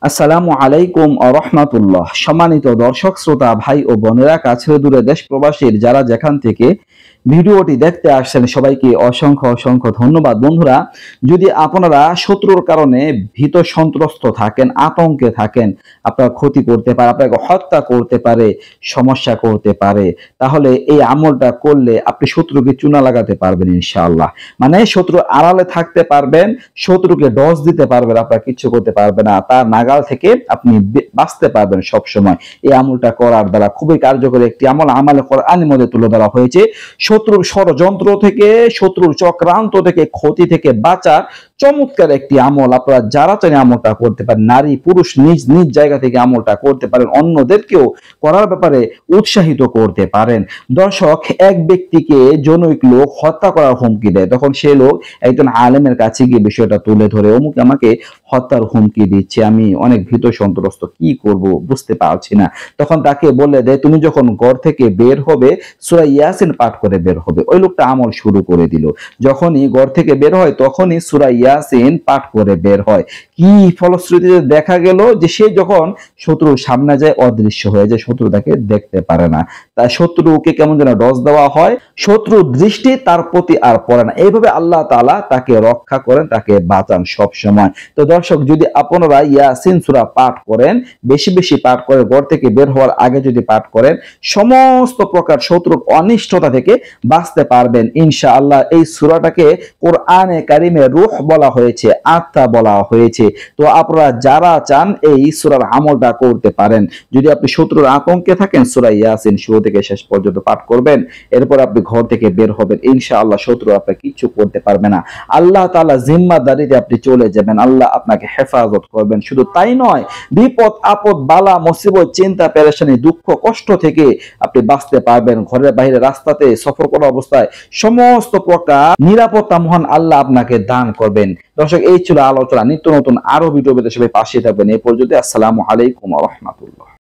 আসসালামু আলাইকুম রাহমাতুল্লাহ। সম্মানিত দর্শক শ্রোতা ভাই ও বোনেরা, কাছে দূরে দেশ প্রবাসীর যারা যেখান থেকে ভিডিওটি দেখতে আসছেন সবাইকে অসংখ্য অসংখ্য ধন্যবাদ। বন্ধুরা, যদি আপনারা শত্রুর কারণে ভীত সন্ত্রস্ত থাকেন, আতঙ্কে থাকেন, আপনার ক্ষতি করতে পারে, আপনাকে হত্যা করতে পারে, সমস্যা করতে পারে, তাহলে এই আমলটা করলে আপনি শত্রুকে চুনা লাগাতে পারবেন ইনশাআল্লাহ। মানে শত্রু আড়ালে থাকতে পারবেন, শত্রুকে ডস দিতে পারবেন, আপনার কিচ্ছু করতে পারবে না, তার নাগাল থেকে আপনি বাঁচতে পারবেন সব সময়। এই আমলটা করার দ্বারা খুবই কার্যকরী একটি আমল আমালে কোরআনের মধ্যে তুলে ধরা হয়েছে। শত্রুর ষড়যন্ত্র থেকে, শত্রুর চক্রান্ত থেকে, ক্ষতি থেকে বাঁচার চমৎকার একটি আমল। আপনারা যারা চান আমলটা করতে পারেন, নারী পুরুষ নিজ নিজ জায়গা থেকে আমলটা করতে পারেন, অন্যদেরকেও করার ব্যাপারে উৎসাহিত করতে পারেন। দর্শক, এক ব্যক্তিকে জনৈক লোক হত্যা করার হুমকি দেয়, তখন সে লোক একজন আলেমের কাছে গিয়ে বিষয়টা তুলে ধরে, অমুক আমাকে হত্যার হুমকি দিচ্ছে, আমি অনেক ভীত সন্ত্রস্ত, কি করব বুঝতে পারছি না। তখন তাকে বলে দেয়, তুমি যখন ঘর থেকে বের হবে সূরা ইয়াসিন পাঠ করে বের হবে। ওই লোকটা আমল শুরু করে দিল। যখনই ঘর থেকে বের হয় তখনই সূরা ইয়াসিন পাঠ করে বের হয়। কি ফলশ্রুতিতে দেখা গেল যে সে যখন শত্রুর সামনে যায় অদৃশ্য হয়ে যায়, শত্রু তাকে দেখতে পারে না। তাই শত্রুকে কেমন যেন ডস দেওয়া হয়, শত্রুর দৃষ্টি তার প্রতি আর পড়ে না। এইভাবে আল্লাহ তাআলা তাকে রক্ষা করেন, তাকে বাঁচান সব সময়। তো দর্শক, যদি আপনারা ইয়াসিন সূরা পাঠ করেন, বেশি বেশি পাঠ করে, ঘর থেকে বের হওয়ার আগে যদি পাঠ করেন, সমস্ত প্রকার শত্রুর অনিষ্টতা থেকে বাঁচতে পারবেন ইনশাআল্লাহ। এই সূরাটাকে কোরআনে কারিমে রূহ বলা হয়েছে, আত্মা বলা হয়েছে। তো আপনারা যারা চান এই সূরার আমলটা করতে পারেন। যদি আপনি শত্রুর আতঙ্কে থাকেন, সূরা ইয়াসিন শুরু থেকে শেষ পর্যন্ত পাঠ করবেন, এরপর আপনি ঘর থেকে বের হবেন, ইনশাআল্লাহ শত্রু আপনাকে কিচ্ছু করতে পারবে না। আল্লাহ তাআলা জিম্মাদারিতে আপনি চলে যাবেন, আল্লাহ আপনাকে হেফাজত করবেন। শুধু তাই নয়, বিপদ আপদ বালা মুসিবত চিন্তা পেরেশানি দুঃখ কষ্ট থেকে আপনি বাঁচতে পারবেন। ঘরের বাইরে রাস্তাতে সফর করা অবস্থায় সমস্ত প্রকার নিরাপত্তা মহান আল্লাহ আপনাকে দান করবেন। দর্শক, এই ছিল আলোচনা। নিত্য নতুন আরো ভিডিও পেতে সবাই পাশে থাকবেন। এই পর্যন্ত আসসালামু আলাইকুম ওয়া রাহমাতুল্লাহ।